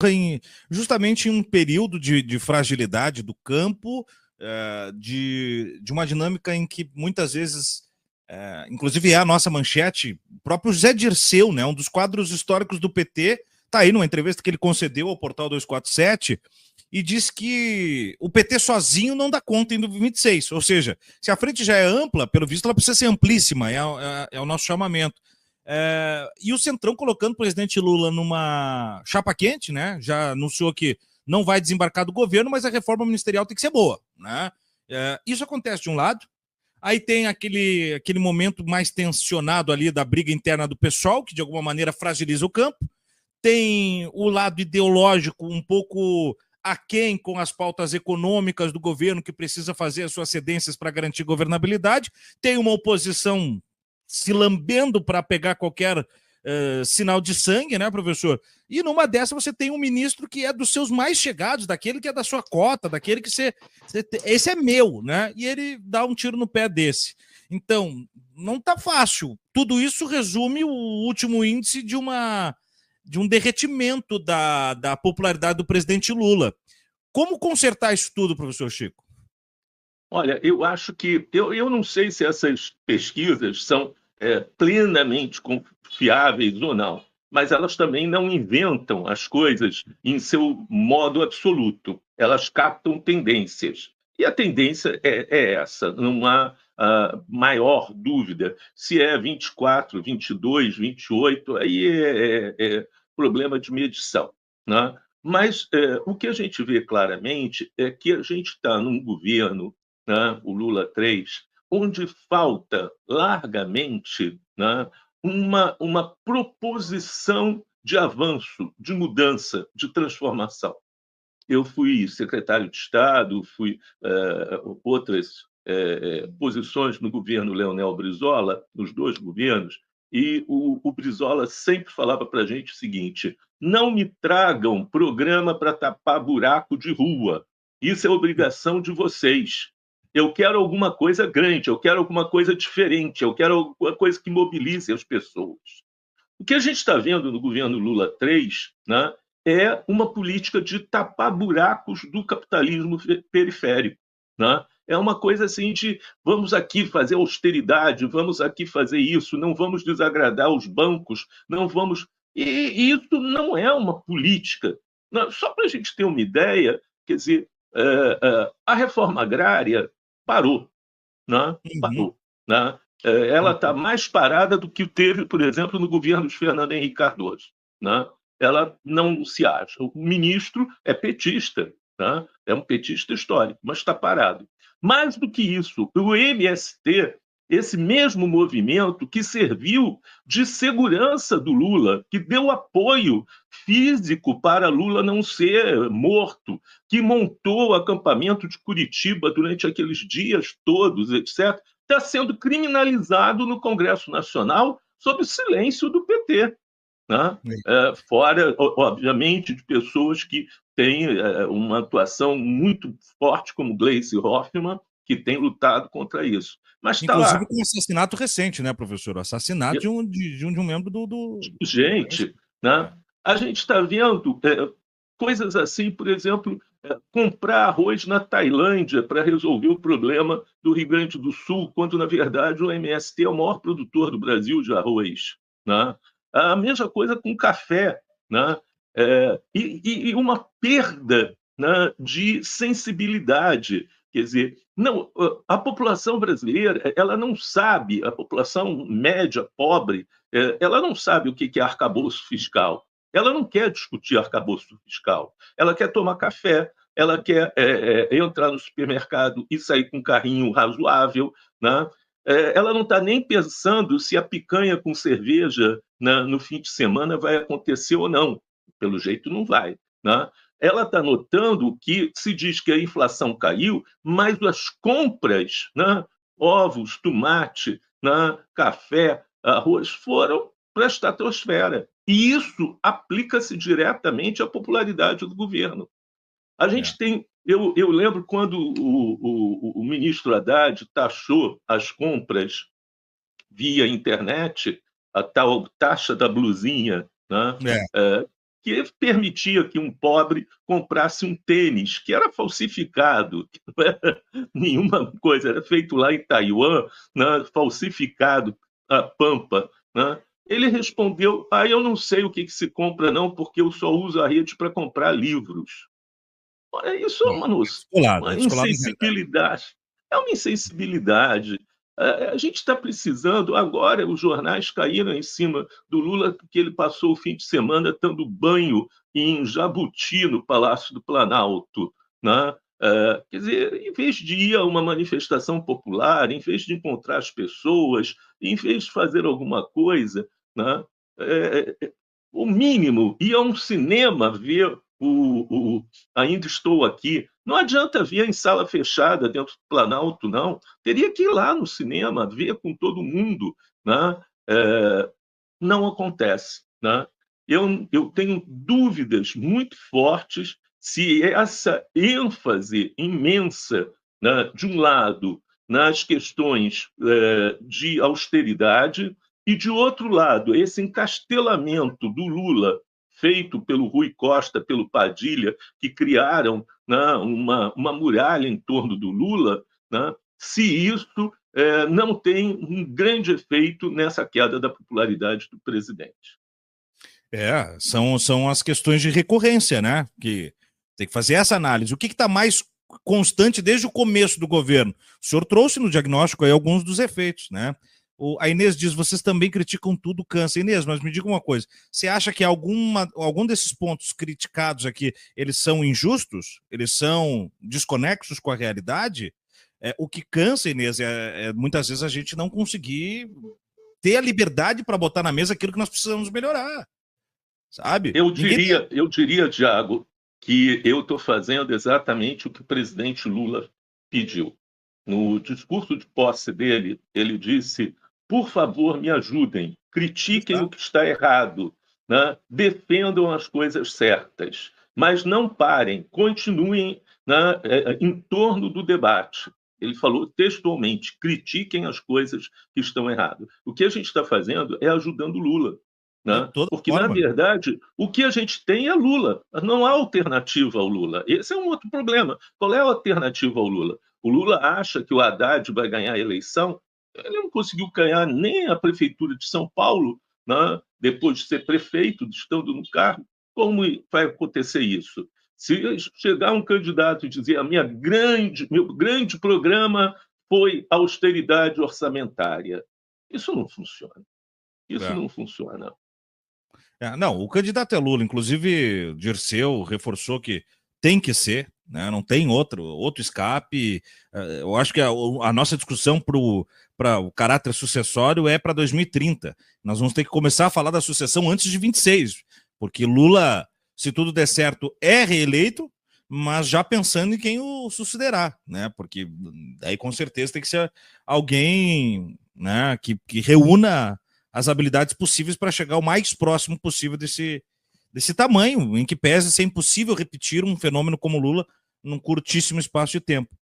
em, justamente em um período de fragilidade do campo, de uma dinâmica em que muitas vezes, inclusive é a nossa manchete, o próprio Zé Dirceu, né, um dos quadros históricos do PT, está aí numa entrevista que ele concedeu ao Portal 247, e diz que o PT sozinho não dá conta em 2026, ou seja, se a frente já é ampla, pelo visto ela precisa ser amplíssima, é o nosso chamamento. E o Centrão colocando o presidente Lula numa chapa quente, né? Já anunciou que não vai desembarcar do governo, mas a reforma ministerial tem que ser boa, né? Isso acontece de um lado, aí tem aquele momento mais tensionado ali da briga interna do pessoal, que de alguma maneira fragiliza o campo, tem o lado ideológico um pouco aquém com as pautas econômicas do governo, que precisa fazer as suas cedências para garantir governabilidade, tem uma oposição se lambendo para pegar qualquer sinal de sangue, né, professor? E numa dessa você tem um ministro que é dos seus mais chegados, daquele que é da sua cota, daquele que esse é meu, né? E ele dá um tiro no pé desse. Então, não tá fácil. Tudo isso resume o último índice de um derretimento da popularidade do presidente Lula. Como consertar isso tudo, professor Chico? Olha, eu acho que... Eu não sei se essas pesquisas são plenamente confiáveis ou não, mas elas também não inventam as coisas em seu modo absoluto. Elas captam tendências. E a tendência é essa, não há maior dúvida. Se é 24, 22, 28, aí é problema de medição, né? Mas o que a gente vê claramente é que a gente está num governo, né, o Lula 3, onde falta largamente, né, uma proposição de avanço, de mudança, de transformação. Eu fui secretário de Estado, fui outras posições no governo Leonel Brizola, nos dois governos, e o Brizola sempre falava para a gente o seguinte: não me tragam programa para tapar buraco de rua, isso é obrigação de vocês. Eu quero alguma coisa grande, eu quero alguma coisa diferente, eu quero alguma coisa que mobilize as pessoas. O que a gente está vendo no governo Lula 3, né, é uma política de tapar buracos do capitalismo periférico. Né? É uma coisa assim de vamos aqui fazer austeridade, vamos aqui fazer isso, não vamos desagradar os bancos, não vamos... E isso não é uma política. Não, só para a gente ter uma ideia, quer dizer, a reforma agrária parou. Né? Uhum. Parou. Né? Ela está mais parada do que teve, por exemplo, no governo de Fernando Henrique Cardoso. Né? Ela não se acha. O ministro é petista, né? É um petista histórico, mas está parado. Mais do que isso, o MST, esse mesmo movimento que serviu de segurança do Lula, que deu apoio físico para Lula não ser morto, que montou o acampamento de Curitiba durante aqueles dias todos, etc., está sendo criminalizado no Congresso Nacional sob o silêncio do PT. Né? Fora, obviamente, de pessoas que têm uma atuação muito forte, como Gleisi Hoffmann, que tem lutado contra isso. Mas está Inclusive lá. com um assassinato recente, né, professor? O assassinato de um membro do Congresso. Gente, né? A gente está vendo coisas assim, por exemplo, comprar arroz na Tailândia para resolver o problema do Rio Grande do Sul, quando, na verdade, o MST é o maior produtor do Brasil de arroz. Né? A mesma coisa com café. Né? E uma perda, né, de sensibilidade. Quer dizer, não, a população brasileira, ela não sabe, a população média, pobre, ela não sabe o que é arcabouço fiscal. Ela não quer discutir arcabouço fiscal. Ela quer tomar café, ela quer entrar no supermercado e sair com um carrinho razoável. Né? Ela não está nem pensando se a picanha com cerveja, né, no fim de semana vai acontecer ou não. Pelo jeito, não vai. Né? Ela está notando que se diz que a inflação caiu, mas as compras, né, ovos, tomate, né, café, arroz, foram para a estratosfera. E isso aplica-se diretamente à popularidade do governo. A gente tem... Eu lembro quando o ministro Haddad taxou as compras via internet, a tal taxa da blusinha, né? É. que permitia que um pobre comprasse um tênis, que era falsificado, que não era nenhuma coisa, era feito lá em Taiwan, né, falsificado, a pampa, né? Ele respondeu: eu não sei o que se compra não, porque eu só uso a rede para comprar livros. Olha, isso é É uma descolado em realidade. insensibilidade. É uma insensibilidade. A gente está precisando, agora os jornais caíram em cima do Lula, porque ele passou o fim de semana dando banho em Jabuti, no Palácio do Planalto, né? Quer dizer, em vez de ir a uma manifestação popular, em vez de encontrar as pessoas, em vez de fazer alguma coisa, né? O mínimo, ir a um cinema ver Ainda Estou Aqui. Não adianta ver em sala fechada dentro do Planalto, não. Teria que ir lá no cinema, ver com todo mundo, né? Não acontece, né? Eu tenho dúvidas muito fortes se essa ênfase imensa, né, de um lado, nas questões de austeridade, e, de outro lado, esse encastelamento do Lula, feito pelo Rui Costa, pelo Padilha, que criaram, né, uma muralha em torno do Lula, né, se isso não tem um grande efeito nessa queda da popularidade do presidente. São as questões de recorrência, né? Que tem que fazer essa análise. O que está mais constante desde o começo do governo? O senhor trouxe no diagnóstico aí alguns dos efeitos, né? A Inês diz: vocês também criticam tudo, cansa. Inês, mas me diga uma coisa: você acha que algum desses pontos criticados aqui, eles são injustos? Eles são desconexos com a realidade? O que cansa, Inês, muitas vezes a gente não conseguir ter a liberdade para botar na mesa aquilo que nós precisamos melhorar, sabe? Eu diria, Thiago, que eu estou fazendo exatamente o que o presidente Lula pediu. No discurso de posse dele, ele disse: por favor, me ajudem, critiquem o que está errado, né? Defendam as coisas certas, mas não parem, continuem, né, em torno do debate. Ele falou textualmente: critiquem as coisas que estão erradas. O que a gente está fazendo é ajudando o Lula. De Né? toda Porque, na forma. verdade, o que a gente tem é Lula. Não há alternativa ao Lula. Esse é um outro problema. Qual é a alternativa ao Lula? O Lula acha que o Haddad vai ganhar a eleição. Ele não conseguiu ganhar nem a prefeitura de São Paulo, né? Depois de ser prefeito, estando no cargo. Como vai acontecer isso? Se chegar um candidato e dizer: meu grande programa foi austeridade orçamentária, isso não funciona. Isso não funciona. Não, o candidato é Lula. Inclusive, Dirceu reforçou que tem que ser, né? Não tem outro escape. Eu acho que a nossa discussão para o caráter sucessório é para 2030. Nós vamos ter que começar a falar da sucessão antes de 26, porque Lula, se tudo der certo, é reeleito, mas já pensando em quem o sucederá, né? Porque aí com certeza tem que ser alguém, né, que reúna as habilidades possíveis para chegar o mais próximo possível desse tamanho, em que pese ser impossível repetir um fenômeno como Lula num curtíssimo espaço de tempo.